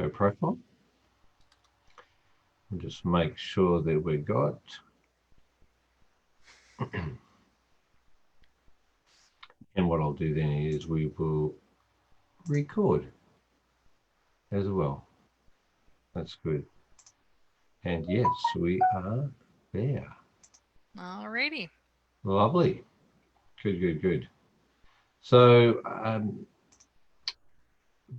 her profile. And just make sure that we got. And what I'll do then is we will record as well. That's good. And yes, we are there. Alrighty. Lovely. Good. So,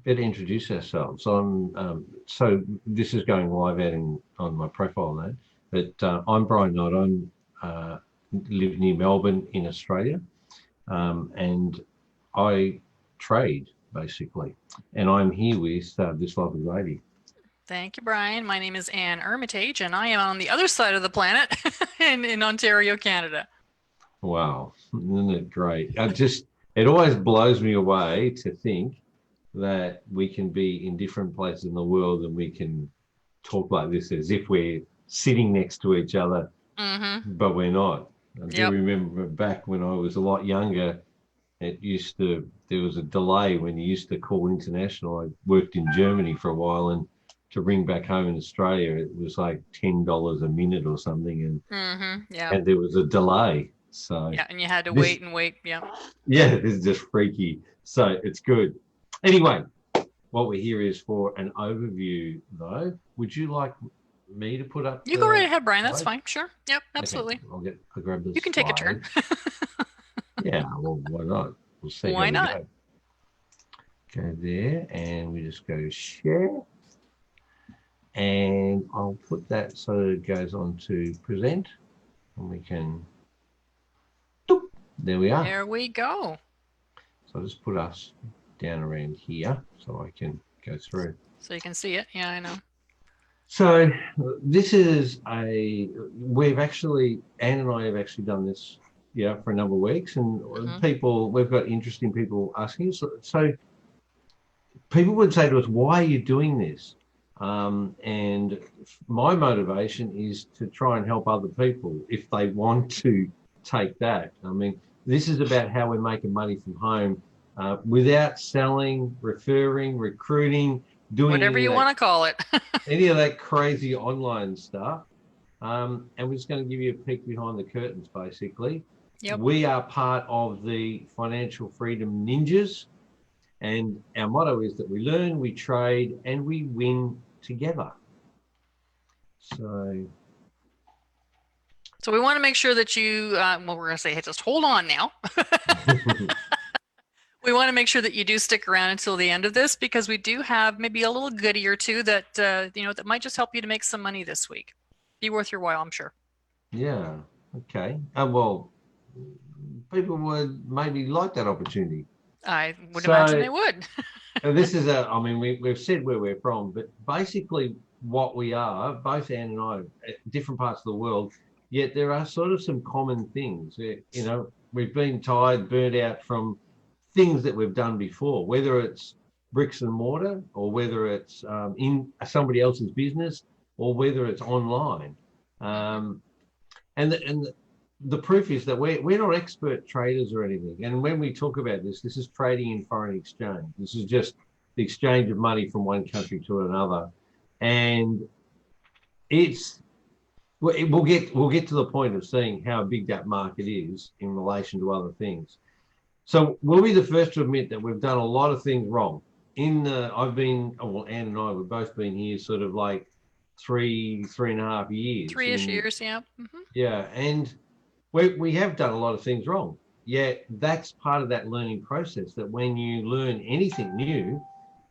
better introduce ourselves. So this is going live out on my profile now. But I'm Brian Knight. I live near Melbourne in Australia, and I trade basically. And I'm here with this lovely lady. Thank you, Brian. My name is Anne Armitage, and I am on the other side of the planet in Ontario, Canada. Wow, isn't it great? It always blows me away to think that we can be in different places in the world and we can talk like this as if we're sitting next to each other, but we're not. I do remember back when I was a lot younger, there was a delay when you used to call international. I worked in Germany for a while, and to ring back home in Australia, it was like $10 a minute or something, and there was a delay. So yeah, and you had to wait and wait. Yeah, this is just freaky. So it's good. Anyway, what we're here is for an overview, though. Would you like me to put up? You go right ahead, Brian. That's fine. Sure. Yep, absolutely. Okay. I'll grab this. You can take a turn. Yeah, well, why not? We'll see. Why not? Go there, and we just go share. And I'll put that so that it goes on to present, and we can. There we are. There we go. So I'll just put us down around here so I can go through. So you can see it. Yeah, I know. So this is Anne and I have actually done this, for a number of weeks, and we've got interesting people asking. So people would say to us, why are you doing this? And my motivation is to try and help other people if they want to take that. I mean, this is about how we're making money from home without selling, referring, recruiting, doing whatever you want to call it. any of that crazy online stuff. And we're just going to give you a peek behind the curtains, basically. Yep. We are part of the Financial Freedom Ninjas. And our motto is that we learn, we trade, and we win together. So we want to make sure that you, we're going to say, hey, just hold on now. We want to make sure that you do stick around until the end of this, because we do have maybe a little goodie or two that, that might just help you to make some money this week. Be worth your while, I'm sure. Yeah. Okay. Well, people would maybe like that opportunity. I would imagine they would. This is we've said where we're from, but basically what we are, both Anne and I, at different parts of the world, yet there are sort of some common things. We've been tired, burnt out from things that we've done before, whether it's bricks and mortar, or whether it's in somebody else's business, or whether it's online. And the proof is that we're not expert traders or anything. And when we talk about this is trading in foreign exchange. This is just the exchange of money from one country to another. And we'll get to the point of seeing how big that market is in relation to other things. So we'll be the first to admit that we've done a lot of things wrong. Anne and I, we've both been here sort of like 3.5 years. 3-ish years, yeah. Mm-hmm. Yeah, and we have done a lot of things wrong. Yet that's part of that learning process, that when you learn anything new,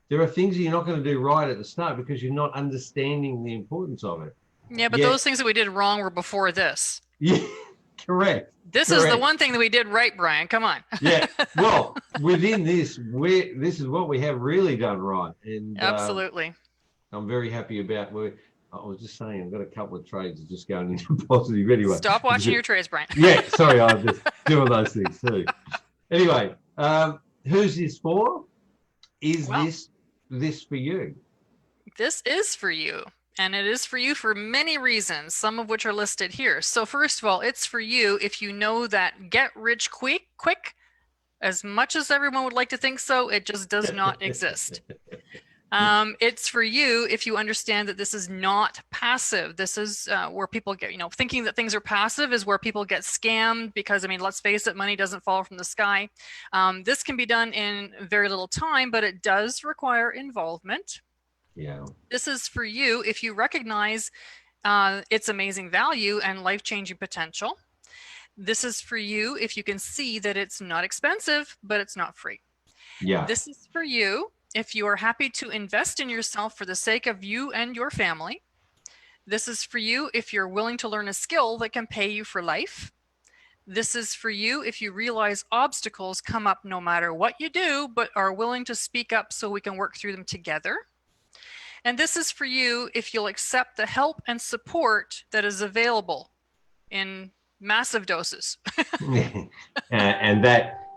there are things that you're not going to do right at the start because you're not understanding the importance of it. Yeah, but those things that we did wrong were before this. Yeah, correct. This is the one thing that we did right, Brian. Come on. Yeah. Well, within this is what we have really done right. And absolutely. I'm very happy about I was just saying, I've got a couple of trades just going into positive anyway. Stop watching your trades, Brian. Yeah, sorry, I'm just doing those things too. Anyway, who's this for? Is this for you? This is for you. And it is for you for many reasons, some of which are listed here. So first of all, it's for you if you know that get rich quick, as much as everyone would like to think so, it just does not exist. It's for you if you understand that this is not passive. This is where people get, thinking that things are passive is where people get scammed because, I mean, let's face it, money doesn't fall from the sky. This can be done in very little time, but it does require involvement. Yeah. This is for you if you recognize its amazing value and life-changing potential. This is for you if you can see that it's not expensive, but it's not free. Yeah. This is for you if you are happy to invest in yourself for the sake of you and your family. This is for you if you're willing to learn a skill that can pay you for life. This is for you if you realize obstacles come up no matter what you do, but are willing to speak up so we can work through them together. And this is for you if you'll accept the help and support that is available in massive doses.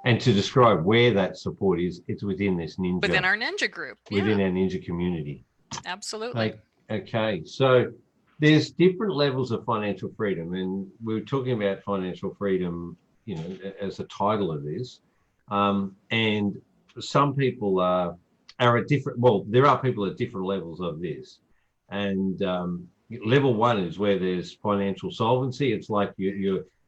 And to describe where that support is, it's within this ninja. Within our ninja group. Within our ninja community. Absolutely. Okay. So there's different levels of financial freedom. And we were talking about financial freedom, as the title of this. And some people are at different, there are people at different levels of this. And level one is where there's financial solvency. It's like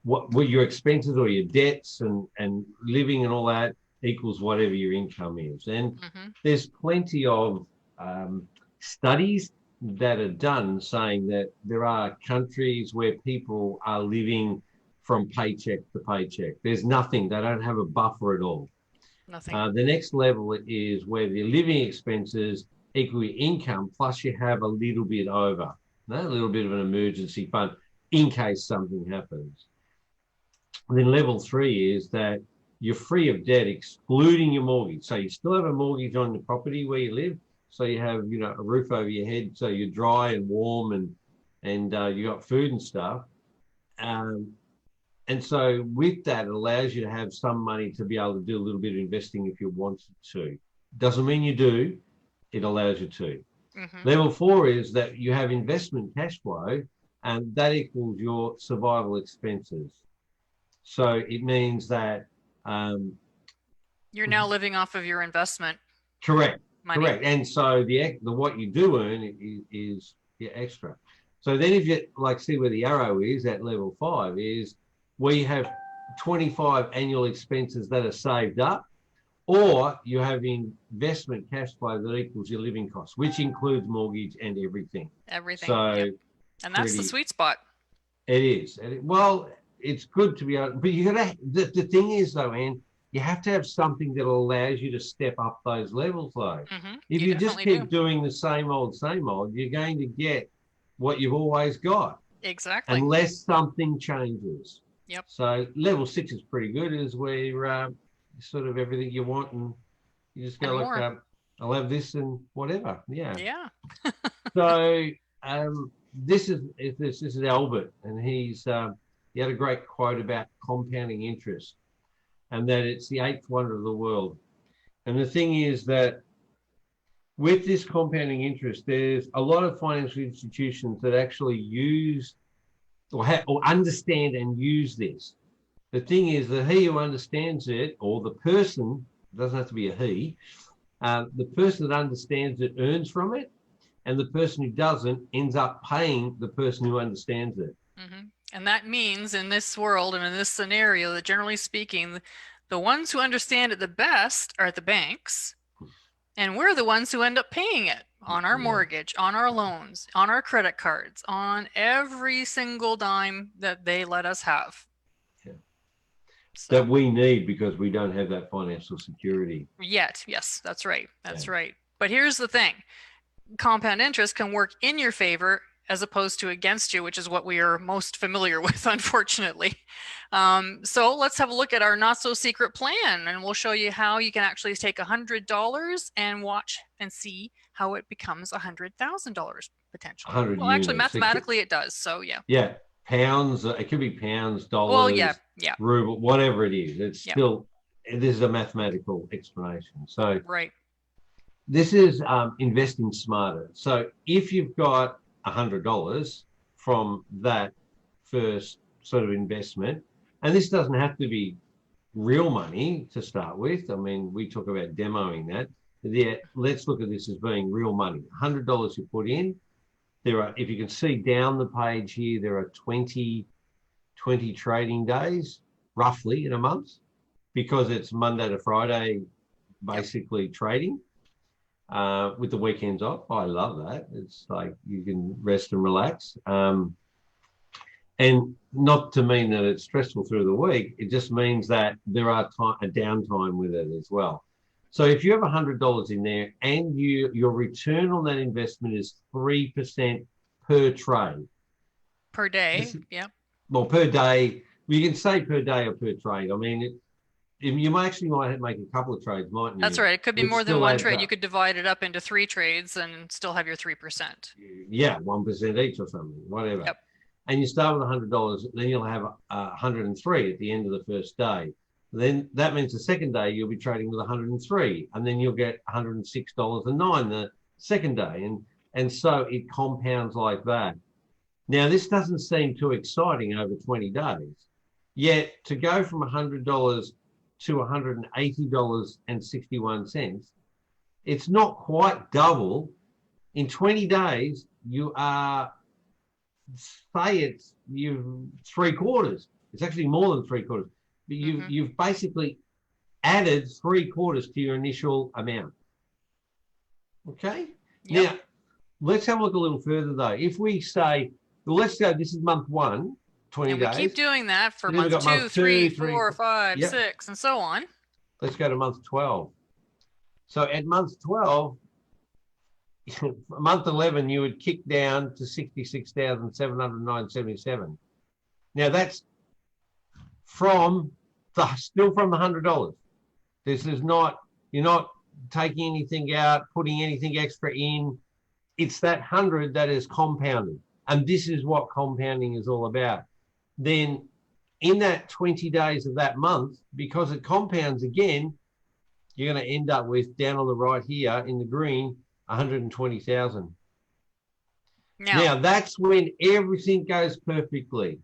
what your expenses or your debts and living and all that equals whatever your income is. And there's plenty of studies that are done saying that there are countries where people are living from paycheck to paycheck. There's nothing. They don't have a buffer at all. Nothing. The next level is where the living expenses equal your income, plus you have a little bit over, a little bit of an emergency fund in case something happens. And then level three is that you're free of debt, excluding your mortgage. So you still have a mortgage on the property where you live. So you have, a roof over your head, so you're dry and warm and you got food and stuff. And so with that, it allows you to have some money to be able to do a little bit of investing if you wanted to. Doesn't mean you do, it allows you to. Level four is that you have investment cash flow, and that equals your survival expenses. So it means that you're now living off of your investment. Correct. Money. Correct. And so the what you do earn is your extra. So then if you see where the arrow is at level 5 is where you have 25 annual expenses that are saved up, or you have investment cash flow that equals your living costs, which includes mortgage and everything. Everything. So, and that's the sweet spot. It is. It's good to be able, but you gotta. The thing is though, Anne, you have to have something that allows you to step up those levels though. If you just keep doing the same old, you're going to get what you've always got. Exactly. Unless something changes. Yep. So level 6 is pretty good, is where sort of everything you want, and you just go look, I'll have this and whatever. Yeah. Yeah. So this is Albert, and he had a great quote about compounding interest, and that it's the 8th wonder of the world. And the thing is that with this compounding interest, there's a lot of financial institutions that actually use or understand and use this. The thing is that he who understands it, or the person, it doesn't have to be a he, the person that understands it earns from it, and the person who doesn't ends up paying the person who understands it. And that means in this world and in this scenario that generally speaking, the ones who understand it the best are the banks, and we're the ones who end up paying it on our mortgage, on our loans, on our credit cards, on every single dime that they let us have. So, that we need because we don't have that financial security yet. Yes, that's right. That's right. But here's the thing. Compound interest can work in your favor as opposed to against you, which is what we are most familiar with, unfortunately. So let's have a look at our not so secret plan, and we'll show you how you can actually take $100 and watch and see how it becomes $100,000 potentially. Well, actually, mathematically it does. So yeah, pounds. It could be pounds, dollars, ruble, whatever it is. It's still, this is a mathematical explanation. So this is investing smarter. So if you've got $100 from that first sort of investment, and this doesn't have to be real money to start with. I mean, we talk about demoing that. Yeah, let's look at this as being real money. $100 you put in. There are, if you can see down the page here, there are 20 trading days roughly in a month, because it's Monday to Friday, basically trading, with the weekends off. I love that. It's like you can rest and relax. And not to mean that it's stressful through the week. It just means that there are a downtime with it as well. So if you have $100 in there and your return on that investment is 3% per trade. Per day, yeah. Well, per day. You can say per day or per trade. I mean, you might make a couple of trades, mightn't you? That's right. It could be more than one trade. You could divide it up into 3 trades and still have your 3%. Yeah, 1% each or something, whatever. Yep. And you start with $100, then you'll have 103 at the end of the first day. Then that means the second day you'll be trading with 103, and then you'll get $106.09 the second day, and so it compounds like that. Now, this doesn't seem too exciting over 20 days, yet to go from $100 to $180.61, it's not quite double. In 20 days, you are, say you've 3/4. It's actually more than 3/4. But you've basically added 3/4 to your initial amount. Okay? Yep. Now, let's have a look a little further though. If we say, well, let's go, this is month 1, 20 and days. We keep doing that for month 2, 3, 4, 5, 6, and so on. Let's go to month 12. So at month 12, month 11, you would kick down to 66,709.77. Now that's still from the $100. This is not, you're not taking anything out, putting anything extra in. It's that 100 that is compounded. And this is what compounding is all about. Then in that 20 days of that month, because it compounds again, you're going to end up with, down on the right here in the green, 120,000. Now that's when everything goes perfectly.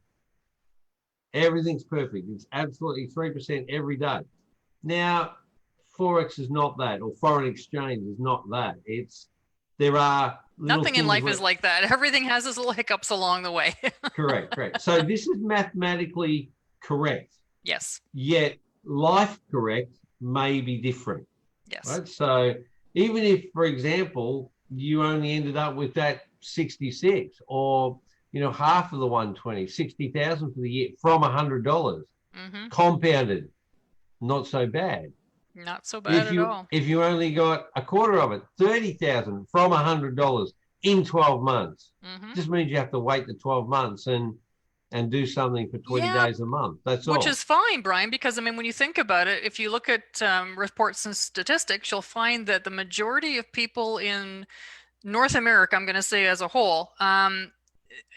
Everything's perfect. It's absolutely 3% every day. Now, Forex is not that, or foreign exchange is not that. There are nothing in life is like that. Everything has its little hiccups along the way. Correct. So this is mathematically correct. Yes. Yet life correct may be different. Yes. Right? So even if, for example, you only ended up with that 66, or half of the 120, 60,000 for the year from $100, compounded, not so bad. Not so bad at all. If you only got a quarter of it, 30,000 from $100 in 12 months, just means you have to wait the 12 months and do something for 20 days a month. That's all. Which is fine, Brian, because I mean, when you think about it, if you look at reports and statistics, you'll find that the majority of people in North America, I'm going to say as a whole,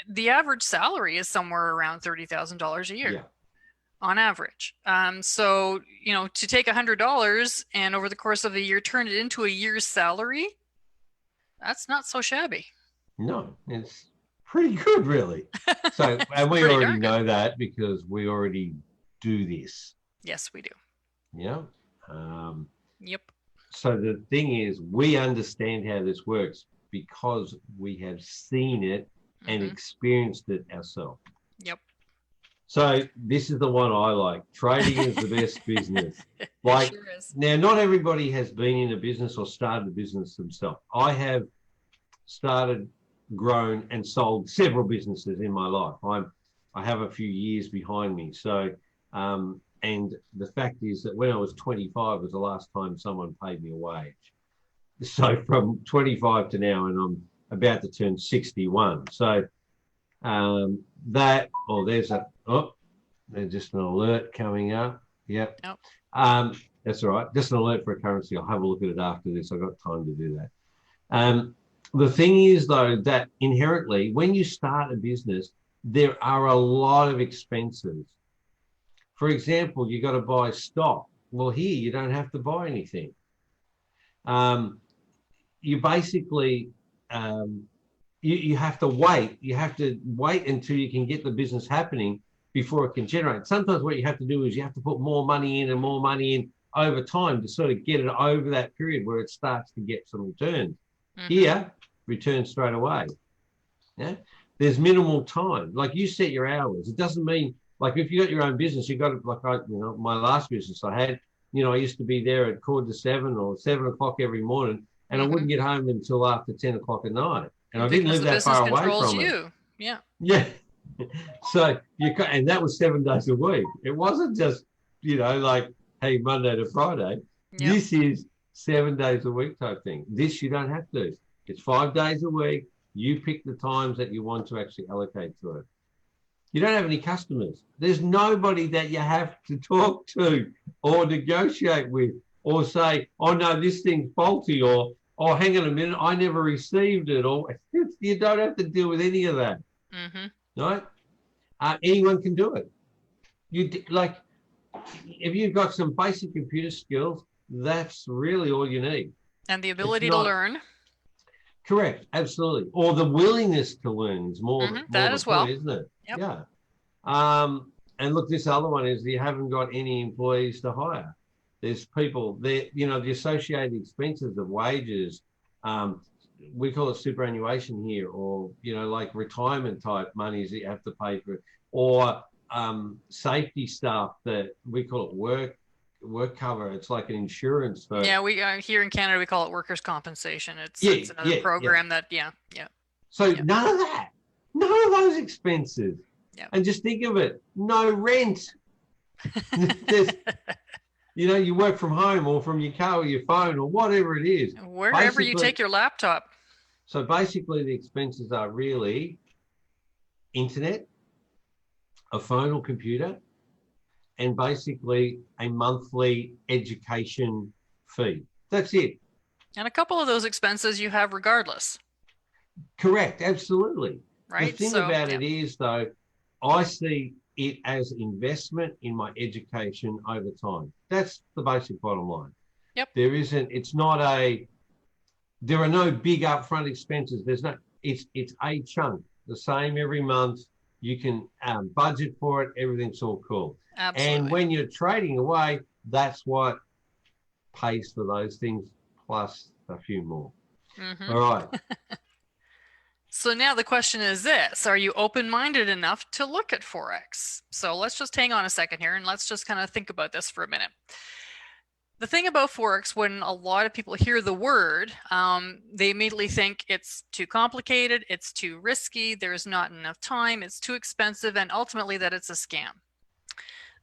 the average salary is somewhere around $30,000 a year on average. So, to take $100 and over the course of a year, turn it into a year's salary, that's not so shabby. No, it's pretty good, really. So, and we already know that because we already do this. Yes, we do. Yeah. Yep. So the thing is, we understand how this works because we have seen it and experienced it ourselves. Yep. So this is the one I like. Trading is the best business. It sure is. Now, not everybody has been in a business or started a business themselves. I have started, grown, and sold several businesses in my life. I have a few years behind me. So, and the fact is that when I was 25 was the last time someone paid me a wage. So from 25 to now, and I'm about to turn 61. So there's just an alert coming up. Yep. Nope. That's all right. Just an alert for a currency. I'll have a look at it after this. I've got time to do that. The thing is, though, that inherently, when you start a business, there are a lot of expenses. For example, you got to buy stock. Well, here you don't have to buy anything. You basically you have to wait. You have to wait until you can get the business happening before it can generate. Sometimes what you have to do is you have to put more money in and more money in over time to sort of get it over that period where it starts to get some returns. Mm-hmm. Here, return straight away. Yeah, there's minimal time. Like you set your hours. It doesn't mean like if you got your own business, you got to like my last business I had. I used to be there at 6:45 or 7 o'clock every morning, and I wouldn't get home until after 10 o'clock at night. And I didn't live that far away from it. Yeah. Yeah. So and that was 7 days a week. It wasn't just like hey Monday to Friday. Yep. This is 7 days a week type thing. This you don't have to. It's 5 days a week. You pick the times that you want to actually allocate to it. You don't have any customers. There's nobody that you have to talk to or negotiate with or say, oh, no, this thing's faulty or, oh, hang on a minute, I never received it. Or you don't have to deal with any of that. Mm-hmm. Right? Anyone can do it. If you've got some basic computer skills, that's really all you need. And the ability to learn. Correct, absolutely. Or the willingness to learn is more that as well, isn't it? Yep. Yeah. And look, this other one is you haven't got any employees to hire. There's people there, the associated expenses of wages. We call it superannuation here, or like retirement type monies that you have to pay for, or safety stuff that we call it work cover. It's like an insurance for we here in Canada we call it workers' compensation. It's another program that so none of those expenses. And just think of it, no rent. You work from home or from your car or your phone or whatever it is, wherever you take your laptop. So basically the expenses are really internet, a phone or computer, and basically a monthly education fee. That's it. And a couple of those expenses you have regardless. Correct. Absolutely. Right. The thing about it is, though, I see it as investment in my education over time. That's the basic bottom line. Yep. There are no big upfront expenses. It's a chunk, the same every month. You can budget for it. Everything's all cool. Absolutely. And when you're trading away, that's what pays for those things plus a few more. Mm-hmm. All right. So now the question is this: are you open-minded enough to look at Forex? So let's just hang on a second here and let's just kind of think about this for a minute. The thing about Forex, when a lot of people hear the word, they immediately think it's too complicated, it's too risky, there's not enough time, it's too expensive, and ultimately that it's a scam.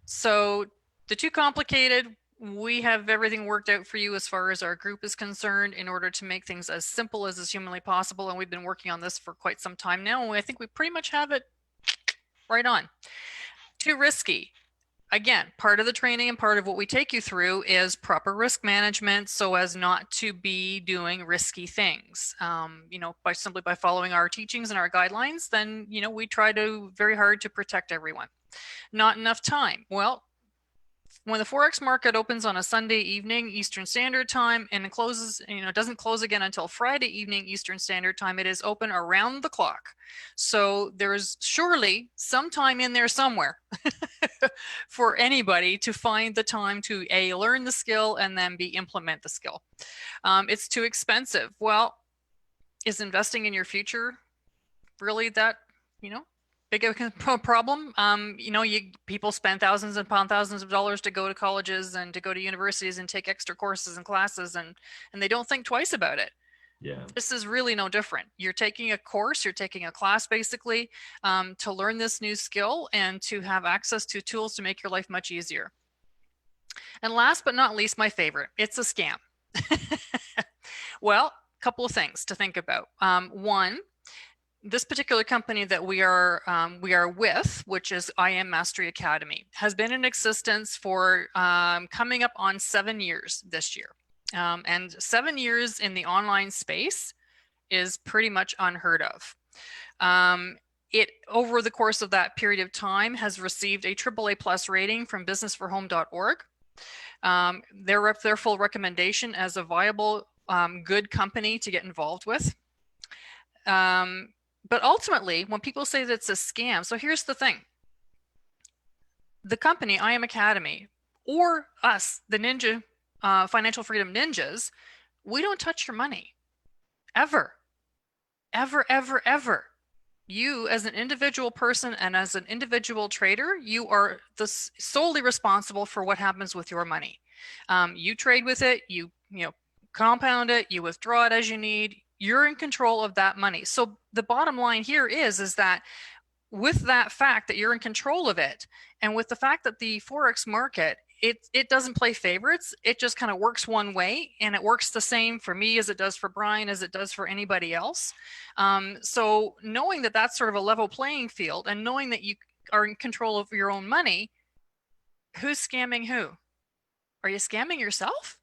So the too complicated, we have everything worked out for you as far as our group is concerned in order to make things as simple as is humanly possible. And we've been working on this for quite some time now. And I think we pretty much have it right on. Too risky. Again, part of the training and part of what we take you through is proper risk management so as not to be doing risky things. Simply by following our teachings and our guidelines, then, we try very hard to protect everyone. Not enough time. Well, when the Forex market opens on a Sunday evening Eastern Standard Time and it closes, doesn't close again until Friday evening Eastern Standard Time, it is open around the clock. So there's surely some time in there somewhere for anybody to find the time to A, learn the skill, and then B, implement the skill. It's too expensive. Well, is investing in your future really that, big of a problem? People spend thousands upon thousands of dollars to go to colleges and to go to universities and take extra courses and classes, and they don't think twice about it. Yeah. This is really no different. You're taking a course, you're taking a class basically to learn this new skill and to have access to tools to make your life much easier. And last but not least, my favorite, it's a scam. Well, a couple of things to think about. One, this particular company that we are with, which is IM Mastery Academy, has been in existence for coming up on 7 years this year. And 7 years in the online space is pretty much unheard of. It, over the course of that period of time, has received a AAA plus rating from businessforhome.org. Their full recommendation as a viable, good company to get involved with. But ultimately, when people say that it's a scam, so here's the thing. The company, IM Academy, or us, the ninja, financial freedom ninjas, we don't touch your money ever, ever, ever, ever. You, as an individual person and as an individual trader, you are solely responsible for what happens with your money. You trade with it, you compound it, you withdraw it as you need. You're in control of that money. So the bottom line here is that with that fact that you're in control of it, and with the fact that the Forex market, it doesn't play favorites, it just kind of works one way, and it works the same for me as it does for Brian, as it does for anybody else. So knowing that that's sort of a level playing field, and knowing that you are in control of your own money, who's scamming who? Are you scamming yourself?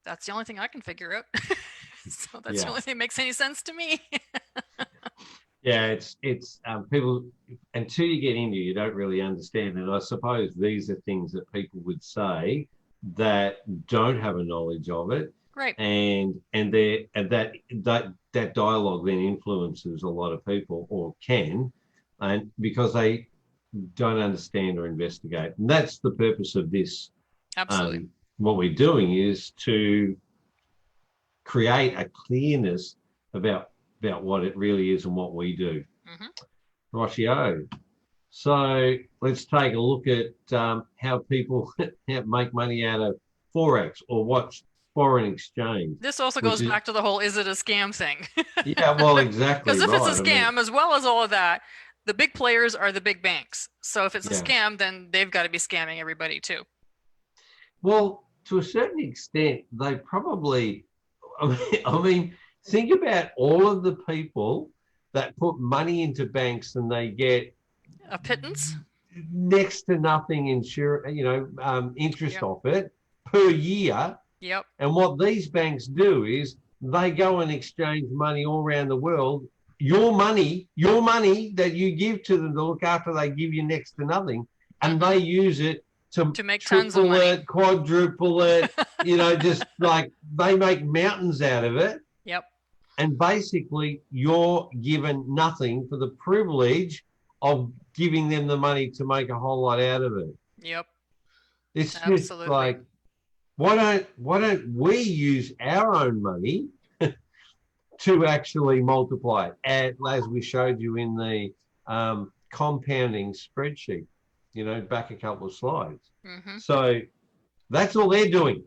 That's the only thing I can figure out. So that's the only thing that makes any sense to me. Yeah, it's people, until you get into it, you don't really understand. And I suppose these are things that people would say that don't have a knowledge of it. Right. And that dialogue then influences a lot of people, or can, and because they don't understand or investigate. And that's the purpose of this. Absolutely. What we're doing is to create a clearness about what it really is and what we do. Mm-hmm. Rightio. So let's take a look at how people make money out of Forex, or what's foreign exchange. This also goes back to the whole, is it a scam thing? Yeah, well, exactly. Because if it's a scam, as well as all of that, the big players are the big banks. So if it's a scam, then they've got to be scamming everybody too. Well, to a certain extent, they probably, I mean, think about all of the people that put money into banks and they get a pittance, next to nothing interest off it per year. Yep. And what these banks do is they go and exchange money all around the world. Your money that you give to them to look after, they give you next to nothing, and they use it to make tons of money, quadruple it, just like they make mountains out of it. Yep. And basically, you're given nothing for the privilege of giving them the money to make a whole lot out of it. Yep. It's just like, why don't we use our own money to actually multiply it, as we showed you in the compounding spreadsheet, back a couple of slides. Mm-hmm. So that's all they're doing.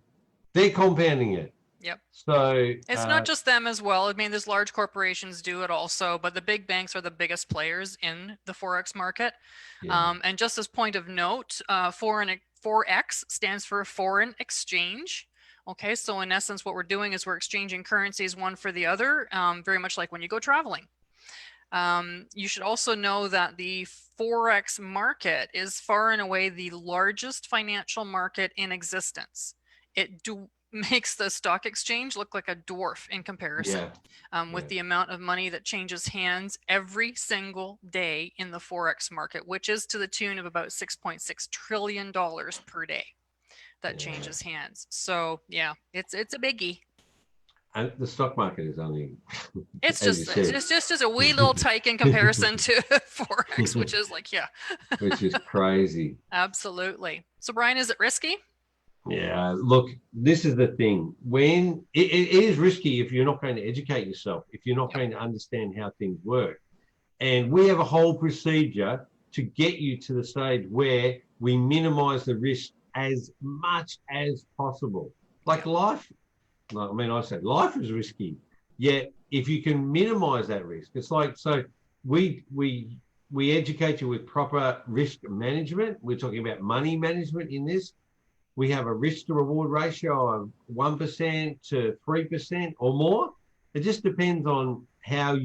They're compounding it. Yep. So it's not just them as well. I mean, there's large corporations do it also, but the big banks are the biggest players in the Forex market. Yeah. And just as point of note, Forex stands for foreign exchange. Okay, so in essence, what we're doing is we're exchanging currencies one for the other, very much like when you go traveling. You should also know that the Forex market is far and away the largest financial market in existence. It makes the stock exchange look like a dwarf in comparison, with the amount of money that changes hands every single day in the Forex market, which is to the tune of about $6.6 trillion per day that changes hands. So yeah, it's a biggie. And the stock market is only it's just a wee little tyke in comparison to Forex, which is like, which is crazy. Absolutely. So Brian, is it risky? Yeah, look, this is the thing. When it is risky if you're not going to educate yourself, if you're not going to understand how things work. And we have a whole procedure to get you to the stage where we minimize the risk as much as possible. Like life, I said life is risky, yet if you can minimize that risk, it's like, so we educate you with proper risk management. We're talking about money management in this. We have a risk to reward ratio of 1% to 3% or more. It just depends on how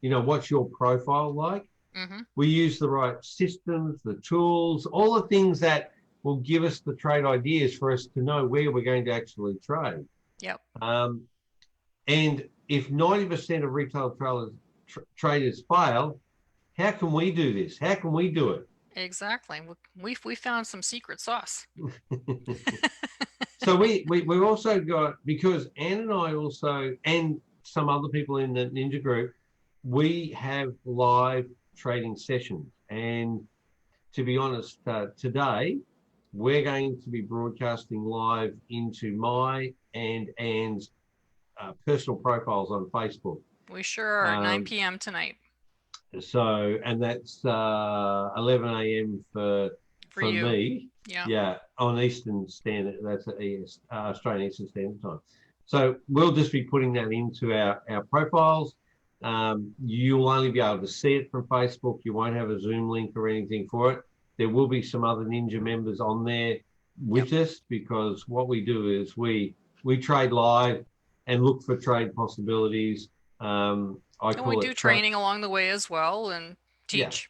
what's your profile like. Mm-hmm. We use the right systems, the tools, all the things that will give us the trade ideas for us to know where we're going to actually trade. Yep. And if 90% of retail traders fail, how can we do this? How can we do it? Exactly. We found some secret sauce. So we've also got, because Anne and I also, and some other people in the Ninja group, we have live trading sessions, and to be honest, today we're going to be broadcasting live into my and Anne's personal profiles on Facebook. We sure are. 9 p.m. tonight. So, and that's 11 a.m. for you. Me. Yeah. On Eastern Standard. That's Australian Eastern Standard Time. So we'll just be putting that into our profiles. You'll only be able to see it from Facebook. You won't have a Zoom link or anything for it. There will be some other Ninja members on there with us, because what we do is we trade live and look for trade possibilities. And we do training along the way as well, and teach.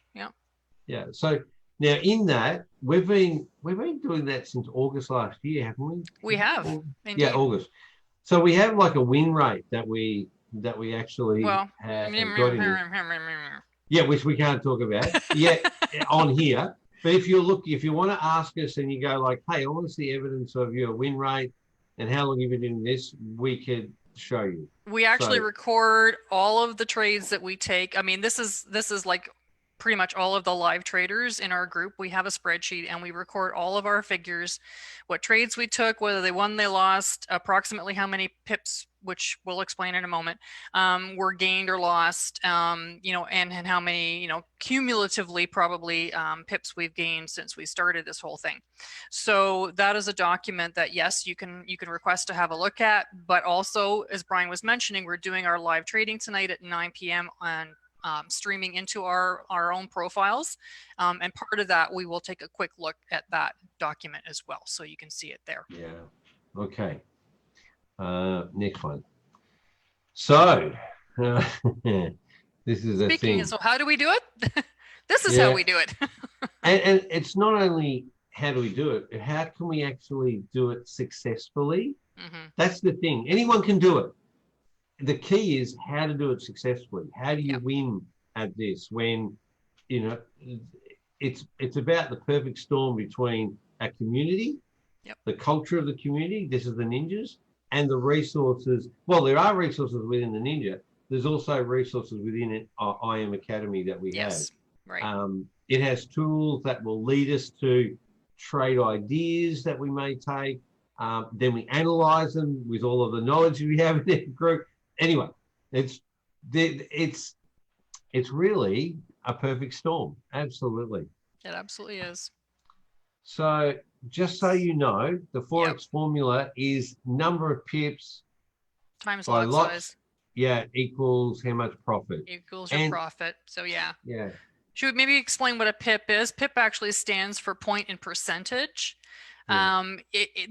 Yeah. So now in that, we've been doing that since August last year, haven't we? We have. Yeah, August. So we have like a win rate that we actually have got in. Yeah, which we can't talk about on here. But if you want to ask us and you go like, hey, I want to see evidence of your win rate and how long you've been doing this, we could show you. We actually record all of the trades that we take. I mean, this is like pretty much all of the live traders in our group. We have a spreadsheet and we record all of our figures, what trades we took, whether they won, they lost, approximately how many pips, which we'll explain in a moment, were gained or lost, and how many, cumulatively probably pips we've gained since we started this whole thing. So that is a document that, yes, you can request to have a look at, but also, as Brian was mentioning, we're doing our live trading tonight at 9 p.m. on streaming into our own profiles, and part of that we will take a quick look at that document as well, so you can see it there. Okay. Next one. So this is a thing. So how do we do it? This is how we do it. and it's not only how do we do it, how can we actually do it successfully? That's the thing. Anyone can do it. The key is how to do it successfully. How do you win at this when, it's about the perfect storm between a community, the culture of the community, this is the ninjas, and the resources. Well, there are resources within the ninja. There's also resources within it, I Am Academy that we have. Right. It has tools that will lead us to trade ideas that we may take. Then we analyze them with all of the knowledge we have in the group. Anyway, it's really a perfect storm. Absolutely. It absolutely is. So just so you know, the Forex formula is number of pips times lot size. Equals how much profit. Equals your profit. So Yeah. Should we maybe explain what a pip is? Pip actually stands for point in percentage. The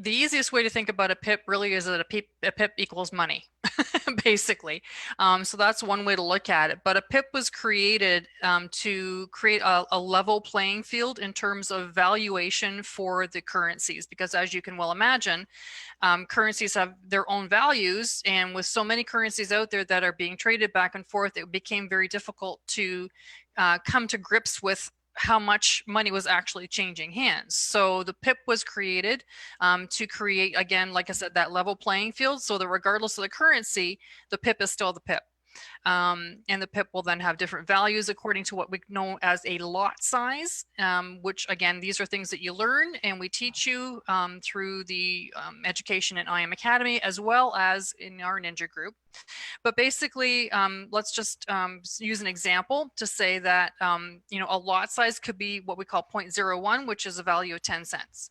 easiest way to think about a pip really is that a pip equals money, basically. So that's one way to look at it. But a pip was created to create a level playing field in terms of valuation for the currencies, because as you can well imagine, currencies have their own values, and with so many currencies out there that are being traded back and forth, it became very difficult to come to grips with how much money was actually changing hands. So the pip was created to create, again, like I said, that level playing field, so that regardless of the currency, the pip is still the pip. And the pip will then have different values according to what we know as a lot size, which again, these are things that you learn and we teach you through the education in I Am Academy, as well as in our ninja group. But basically, let's just use an example to say that, a lot size could be what we call 0.01, which is a value of 10 cents.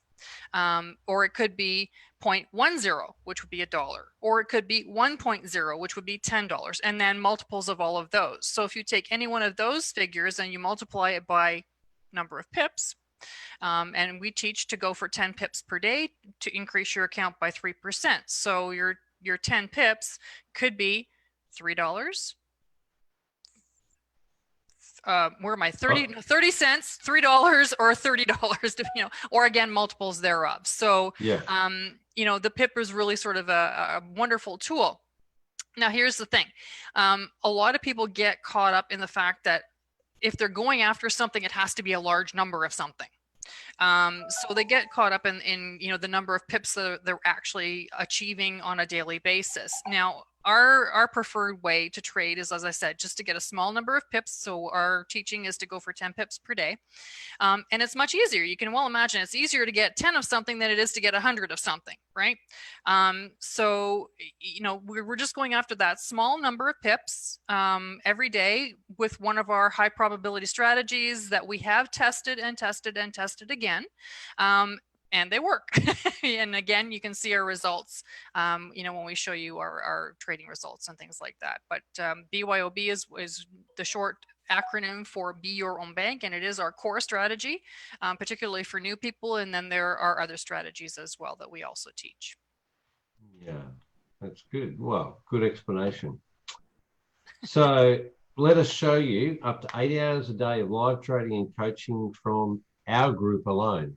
Or it could be 0.10, which would be $1, or it could be 1.0, which would be $10, and then multiples of all of those. So if you take any one of those figures and you multiply it by number of pips, and we teach to go for 10 pips per day to increase your account by 3%. So your 10 pips could be $3. Where am I? 30 cents, $3, or $30, or again, multiples thereof. So, the pip is really sort of a wonderful tool. Now, here's the thing. A lot of people get caught up in the fact that if they're going after something, it has to be a large number of something. So they get caught up in the number of pips that they're actually achieving on a daily basis. Now, our preferred way to trade is, as I said, just to get a small number of pips. So our teaching is to go for 10 pips per day. And it's much easier. You can well imagine it's easier to get 10 of something than it is to get 100 of something, right? So, we're just going after that small number of pips every day with one of our high probability strategies that we have tested and tested and tested again. And they work. And again, you can see our results, when we show you our trading results and things like that. But BYOB is the short acronym for Be Your Own Bank, and it is our core strategy, particularly for new people. And then there are other strategies as well that we also teach. Yeah, that's good. Well, good explanation. So let us show you up to 8 hours a day of live trading and coaching from our group alone.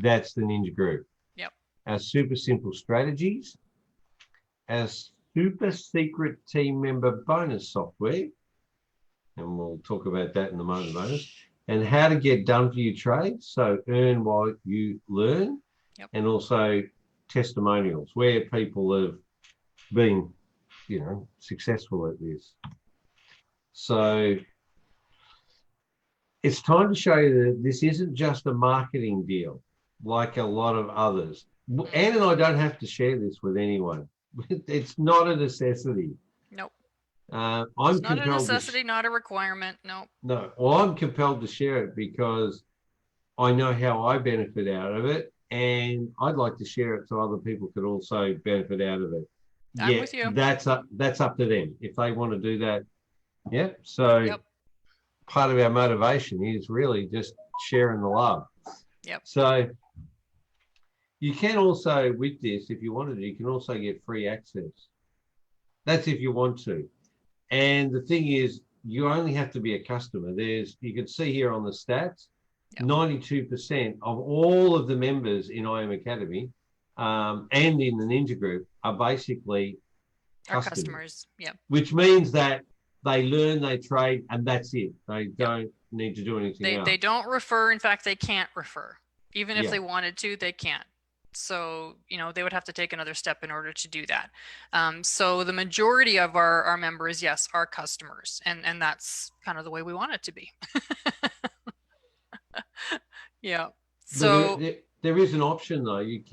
That's the Ninja Group. Yep. Our super simple strategies, our super secret team member bonus software, and we'll talk about that in the moment bonus, and how to get done for your trades, so earn while you learn. Yep. And also testimonials where people have been, successful at this. So it's time to show you that this isn't just a marketing deal like a lot of others. Anne and I don't have to share this with anyone. It's not a necessity. Nope. It's not a necessity, not a requirement. No. No. Well, I'm compelled to share it because I know how I benefit out of it, and I'd like to share it so other people could also benefit out of it. I'm with you. That's up to them if they want to do that. Yeah. So. Yep. Part of our motivation is really just sharing the love. Yep. So you can also, with this, if you wanted to, you can also get free access. That's if you want to. And the thing is, you only have to be a customer. You can see here on the stats, 92% of all of the members in IM Academy and in the Ninja Group are basically customers. Yeah. Which means that they learn, they trade, and that's it. They don't need to do anything else. They don't refer. In fact, they can't refer. Even if they wanted to, they can't. So, they would have to take another step in order to do that. So the majority of our members, yes, are customers. And that's kind of the way we want it to be. Yeah. So there is an option, though. You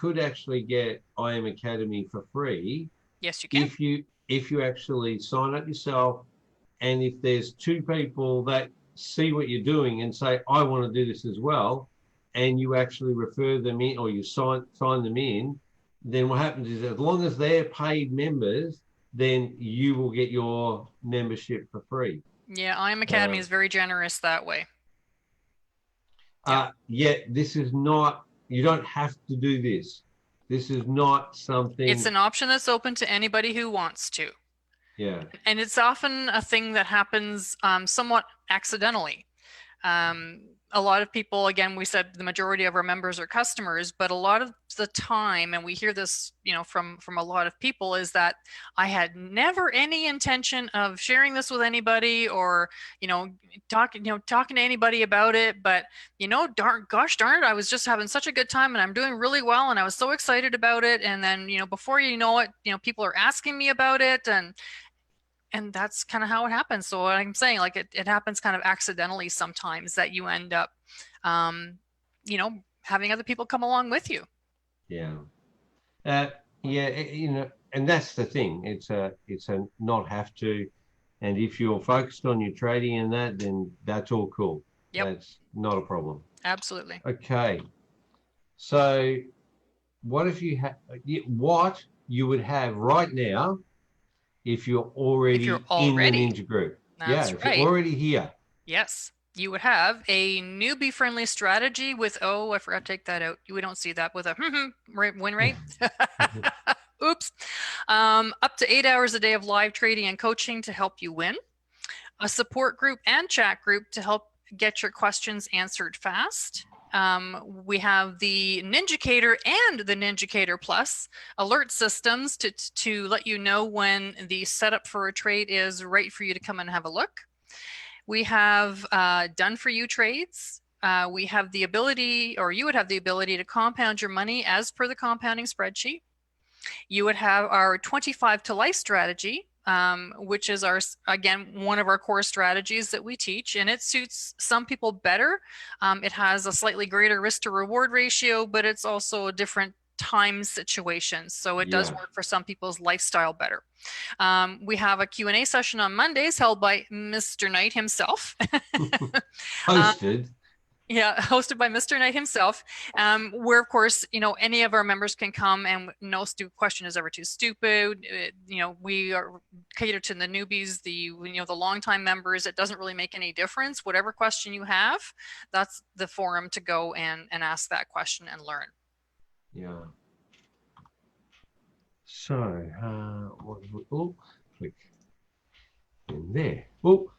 could actually get IM Academy for free. Yes, you can. If you actually sign up yourself, and if there's two people that see what you're doing and say, I want to do this as well, and you actually refer them in or you sign them in, then what happens is as long as they're paid members, then you will get your membership for free. Yeah, IM Academy is very generous that way. This is not, you don't have to do this. This is not something. It's an option that's open to anybody who wants to. Yeah. And it's often a thing that happens somewhat accidentally. A lot of people, again, we said the majority of our members are customers, but a lot of the time, and we hear this, from a lot of people, is that I had never any intention of sharing this with anybody or, talking to anybody about it. But, gosh darn it, I was just having such a good time and I'm doing really well. And I was so excited about it. And then, before you know it, people are asking me about it, and that's kind of how it happens. So what I'm saying, like it happens kind of accidentally sometimes that you end up, having other people come along with you. Yeah. And that's the thing. It's a not have to. And if you're focused on your trading and that, then that's all cool. Yep. That's not a problem. Absolutely. Okay. So what if you what you would have right now if you're already in the Ninja Group? That's right. You're already here. Yes. You would have a newbie friendly strategy with, I forgot to take that out. We don't see that with a win rate. Oops. Up to 8 hours a day of live trading and coaching to help you win. A support group and chat group to help get your questions answered fast. We have the Ninjacator and the Ninjacator Plus alert systems to let you know when the setup for a trade is right for you to come and have a look. We have done for you trades. We have the ability, or you would have the ability, to compound your money as per the compounding spreadsheet. You would have our 25 to life strategy, which is again, one of our core strategies that we teach, and it suits some people better. It has a slightly greater risk to reward ratio, but it's also a different time situation. So it does work for some people's lifestyle better. We have a Q&A session on Mondays held by Mr. Knight himself. Hosted. Yeah, hosted by Mr. Knight himself, where of course, any of our members can come, and no question is ever too stupid. We are catered to the newbies, the longtime members. It doesn't really make any difference. Whatever question you have, that's the forum to go and ask that question and learn. Yeah. So, click in there. Oh.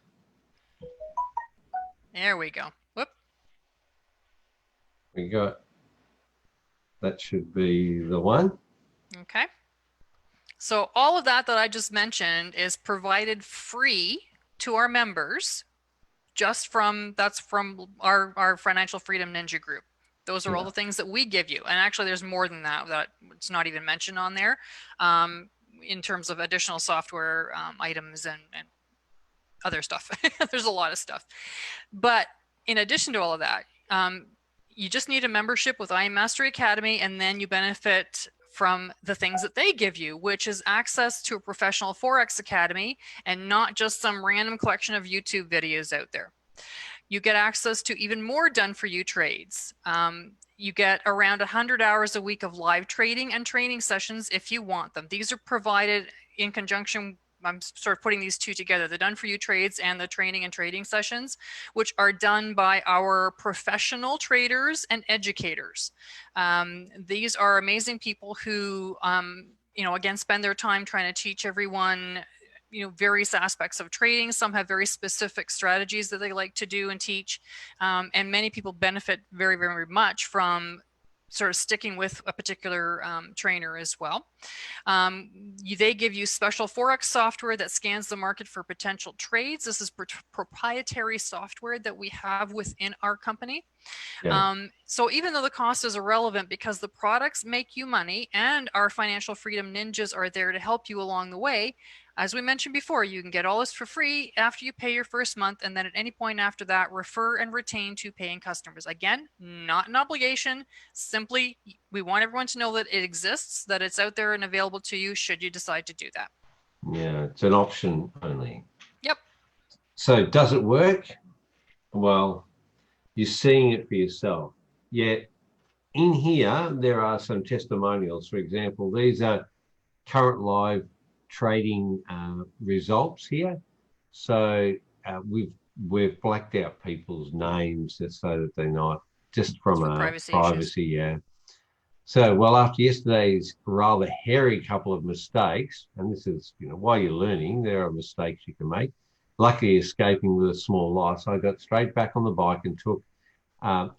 There we go. Whoop. We got, that should be the one. Okay. So all of that I just mentioned is provided free to our members, that's from our Financial Freedom Ninja group. Those are all the things that we give you. And actually there's more than that it's not even mentioned on there, in terms of additional software items and other stuff. There's a lot of stuff. But in addition to all of that, you just need a membership with I Am Mastery Academy, and then you benefit from the things that they give you, which is access to a professional Forex academy and not just some random collection of YouTube videos out there. You get access to even more done for you trades. You get around 100 hours a week of live trading and training sessions if you want them. These are provided in conjunction. I'm sort of putting these two together, the done for you trades and the training and trading sessions, which are done by our professional traders and educators. These are amazing people who, again, spend their time trying to teach everyone, various aspects of trading. Some have very specific strategies that they like to do and teach. And many people benefit very, very much from sort of sticking with a particular trainer as well. They give you special Forex software that scans the market for potential trades. This is proprietary software that we have within our company. So even though the cost is irrelevant because the products make you money and our Financial Freedom Ninjas are there to help you along the way, as we mentioned before, you can get all this for free after you pay your first month, and then at any point after that, refer and retain to paying customers. Again, not an obligation. Simply, we want everyone to know that it exists, that it's out there and available to you should you decide to do that. Yeah, it's an option only. Yep. So does it work? Well, you're seeing it for yourself. Yet in here, there are some testimonials. For example, these are current live trading results here. So we've blacked out people's names just so that they're not, just from privacy. Yeah. So, well, after yesterday's rather hairy couple of mistakes, and this is, while you're learning, there are mistakes you can make. Luckily, escaping with a small loss, I got straight back on the bike and took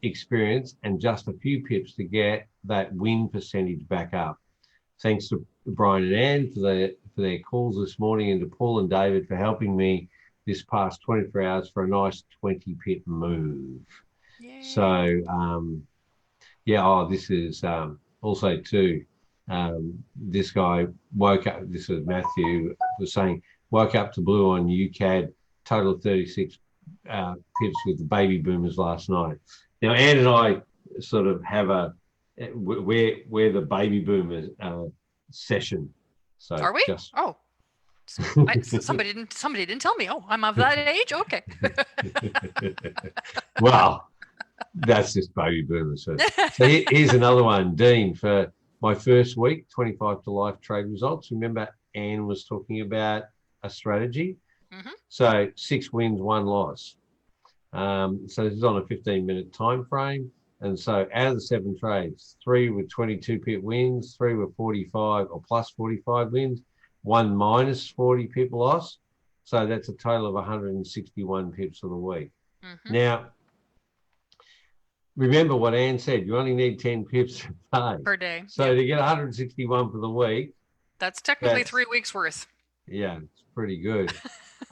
experience and just a few pips to get that win percentage back up. Thanks to Brian and Anne for their calls this morning, and to Paul and David for helping me this past 24 hours for a nice 20 pip move. Yay. So, this is also too, this guy woke up, this was Matthew, was saying, woke up to blue on UCAD, total of 36 pips with the baby boomers last night. Now, Anne and I sort of have we're the baby boomers session. So are we? Somebody didn't tell me. Oh, I'm of that age. Okay. Well, that's just baby boomers. So here's another one, Dean, for my first week, 25 to life trade results. Remember, Anne was talking about a strategy. Mm-hmm. So 6 wins, 1 loss. So this is on a 15-minute time frame. And so out of the 7 trades, 3 with 22 pip wins, 3 with 45 or plus 45 wins, 1 minus 40 pip loss. So that's a total of 161 pips for the week. Mm-hmm. Now, remember what Anne said, you only need 10 pips per day. So to get 161 for the week. That's technically 3 weeks worth. Yeah, it's pretty good.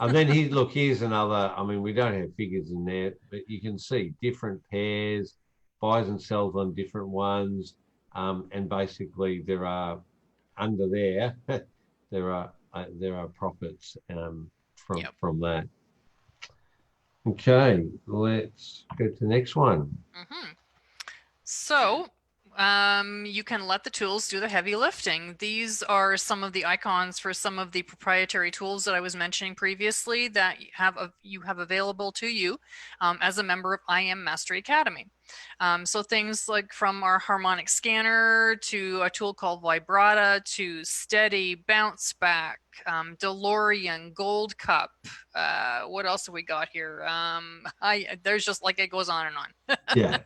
And then here's another, we don't have figures in there, but you can see different pairs, buys and sells on different ones. And basically there are under there, there are profits from that. Okay, let's go to the next one. So you can let the tools do the heavy lifting. These are some of the icons for some of the proprietary tools that I was mentioning previously that you have available to you as a member of I Am Mastery Academy. So things like from our harmonic scanner to a tool called Vibrata to Steady, Bounce Back, DeLorean, Gold Cup. What else have we got here? There's just like, it goes on and on. Yeah.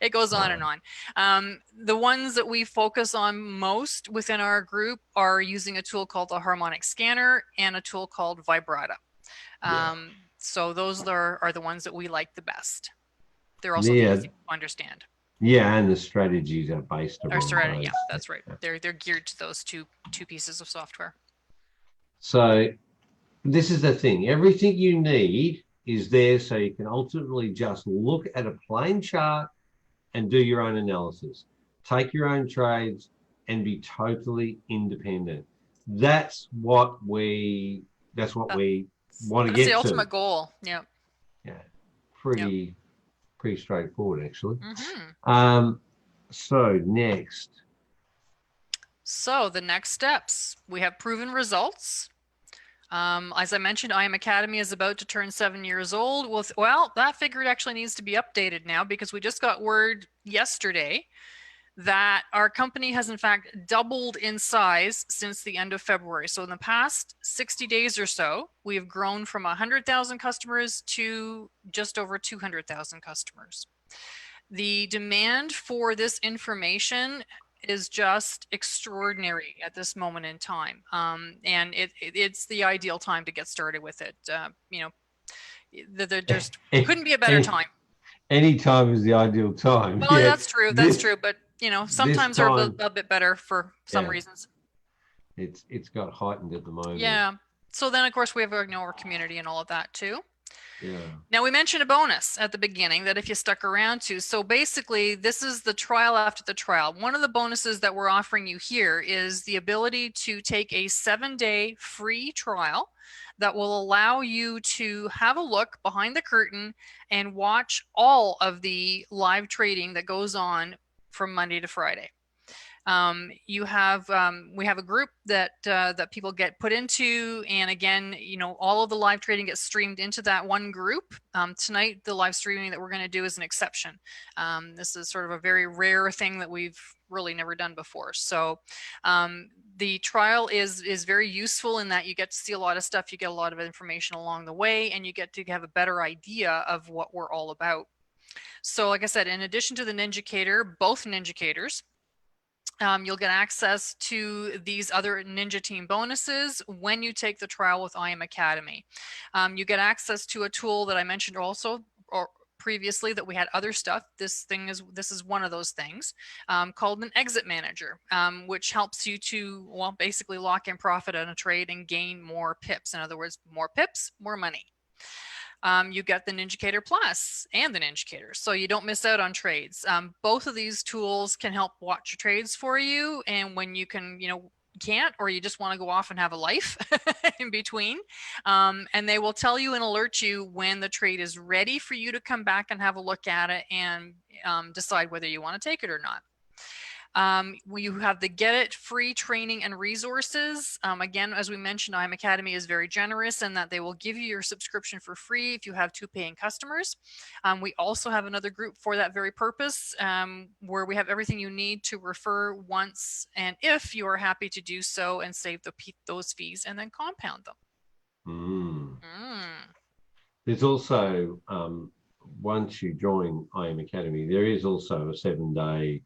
It goes on and on. The ones that we focus on most within our group are using a tool called the harmonic scanner and a tool called Vibrata. So those are the ones that we like the best. They're also the easy to understand. Yeah, and the strategies are based around those. Yeah, that's right. They're geared to those two pieces of software. So this is the thing. Everything you need is there, so you can ultimately just look at a plain chart and do your own analysis. Take your own trades and be totally independent. That's what we want to get to. That's the ultimate goal. Yeah. Yeah. Pretty straightforward, actually. So next. So the next steps, we have proven results. As I mentioned, I Am Academy is about to turn 7 years old. Well, that figure actually needs to be updated now because we just got word yesterday that our company has in fact doubled in size since the end of February. So in the past 60 days or so, we have grown from 100,000 customers to just over 200,000 customers. The demand for this information is just extraordinary at this moment in time. And it's the ideal time to get started with it. There just couldn't be a better time. Any time is the ideal time. Well, that's true. But sometimes they're a bit better for some reasons. It's got heightened at the moment. Yeah. So then, of course, we have our community and all of that too. Yeah. Now, we mentioned a bonus at the beginning that if you stuck around to. So basically, this is the trial after the trial. One of the bonuses that we're offering you here is the ability to take a 7-day free trial that will allow you to have a look behind the curtain and watch all of the live trading that goes on from Monday to Friday. We have a group that people get put into, and again, all of the live trading gets streamed into that one group. Tonight, the live streaming that we're going to do is an exception. This is sort of a very rare thing that we've really never done before. So the trial is very useful in that you get to see a lot of stuff, you get a lot of information along the way, and you get to have a better idea of what we're all about. So like I said, in addition to the Ninjacator, both Ninjacators, you'll get access to these other Ninja Team bonuses when you take the trial with I Am Academy. You get access to a tool that I mentioned also previously that we had other stuff. This is one of those things called an exit manager, which helps you to basically lock in profit on a trade and gain more pips. In other words, more pips, more money. You get the Ninjacator Plus and the Ninjacator, so you don't miss out on trades. Both of these tools can help watch your trades for you, and when you can't, or you just want to go off and have a life in between, and they will tell you and alert you when the trade is ready for you to come back and have a look at it and decide whether you want to take it or not. You have the Get It free training and resources. Again, as we mentioned, I Am Academy is very generous in that they will give you your subscription for free if you have 2 paying customers. We also have another group for that very purpose, where we have everything you need to refer once, and if you are happy to do so, and save those fees and then compound them. There's also, once you join I Am Academy, there is also a 7-day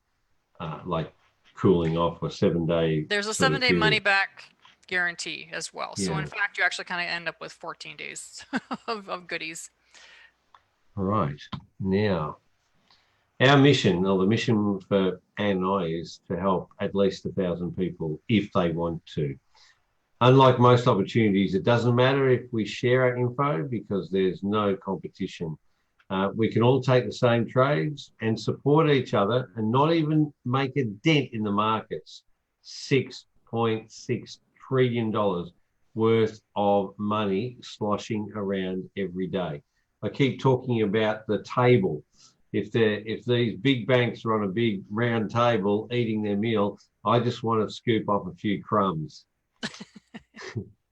like cooling off, a 7-day. There's a 7-day money back guarantee as well. So in fact, you actually kind of end up with 14 days of goodies. All right. Now, our mission, or the mission for Anne and I, is to help at least 1,000 people if they want to. Unlike most opportunities, it doesn't matter if we share our info because there's no competition. We can all take the same trades and support each other and not even make a dent in the markets 6 $6.6 trillion worth of money sloshing around every day. I keep talking about the table. If these big banks are on a big round table eating their meal, I just want to scoop off a few crumbs.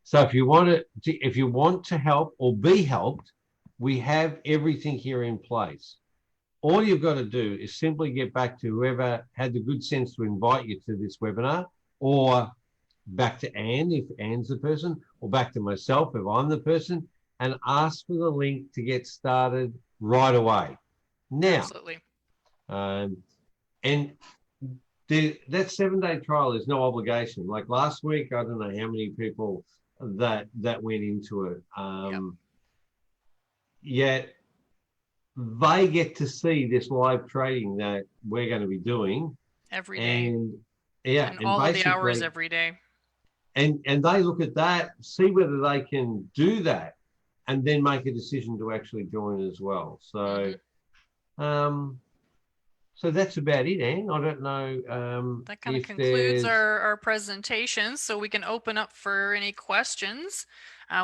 So if you want to help or be helped, we have everything here in place. All you've got to do is simply get back to whoever had the good sense to invite you to this webinar, or back to Anne if Anne's the person, or back to myself if I'm the person, and ask for the link to get started right away. Now, absolutely. And that 7-day trial is no obligation. Like last week, I don't know how many people that went into it. Yet they get to see this live trading that we're going to be doing every day, and all of the hours every day. And they look at that, see whether they can do that, and then make a decision to actually join as well. So, so that's about it, Anne. I don't know. That kind of concludes our presentation, so we can open up for any questions.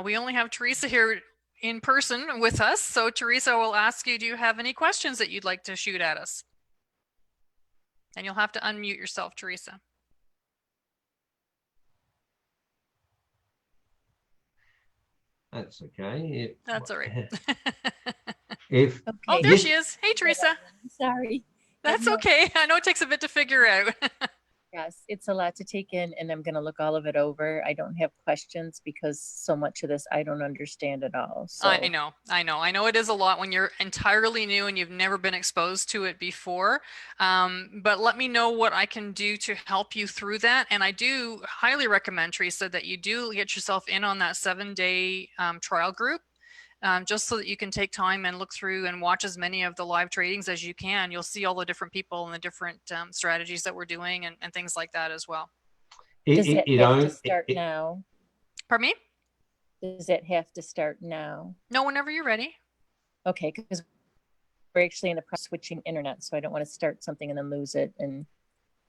We only have Theresa here in person with us. So Theresa, will ask you, do you have any questions that you'd like to shoot at us? And you'll have to unmute yourself, Theresa. That's okay. That's all right. Okay. There she is. Hey, Theresa. Sorry. That's okay. I know it takes a bit to figure out. Yes, it's a lot to take in, and I'm going to look all of it over. I don't have questions because so much of this I don't understand at all. So I know it is a lot when you're entirely new and you've never been exposed to it before. But let me know what I can do to help you through that. And I do highly recommend, Theresa, that you do get yourself in on that 7-day trial group. Just so that you can take time and look through and watch as many of the live tradings as you can. You'll see all the different people and the different strategies that we're doing and things like that as well. Does it have to start now? Pardon me? Does it have to start now? No, whenever you're ready. Okay, because we're actually in the process of switching internet, so I don't want to start something and then lose it. And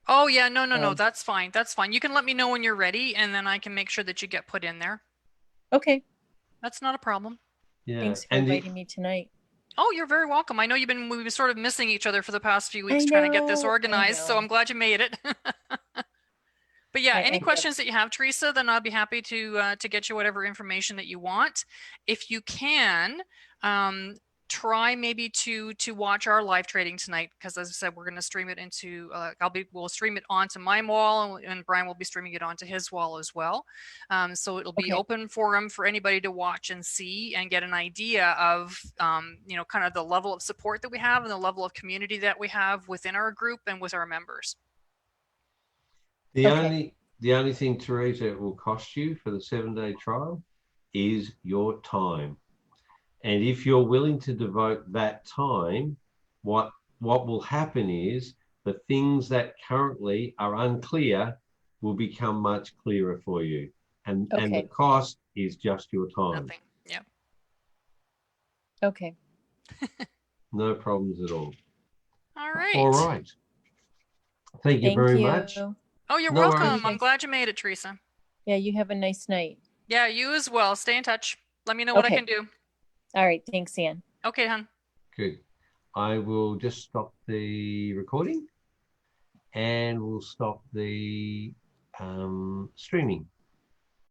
oh yeah, no, that's fine. That's fine. You can let me know when you're ready, and then I can make sure that you get put in there. Okay. That's not a problem. Yeah. Thanks for inviting me tonight. Oh, you're very welcome. I know we've been sort of missing each other for the past few weeks trying to get this organized, so I'm glad you made it. But yeah, any questions that you have, Theresa, then I'll be happy to get you whatever information that you want. If you can, try maybe to watch our live trading tonight, because as I said, we're going to stream it into we'll stream it onto my wall, and Brian will be streaming it onto his wall as well. So it'll be open forum for anybody to watch and see and get an idea of kind of the level of support that we have and the level of community that we have within our group and with our members. The only thing, Theresa, it will cost you for the 7-day trial is your time. And if you're willing to devote that time, what will happen is the things that currently are unclear will become much clearer for you. And the cost is just your time. Nothing. Yeah. Okay. No problems at all. All right. All right. Thank you very much. Oh, you're welcome. I'm glad you made it, Theresa. Yeah, you have a nice night. Yeah, you as well. Stay in touch. Let me know what I can do. All right. Thanks, Anne. Okay, hon. Good. I will just stop the recording and we'll stop the streaming.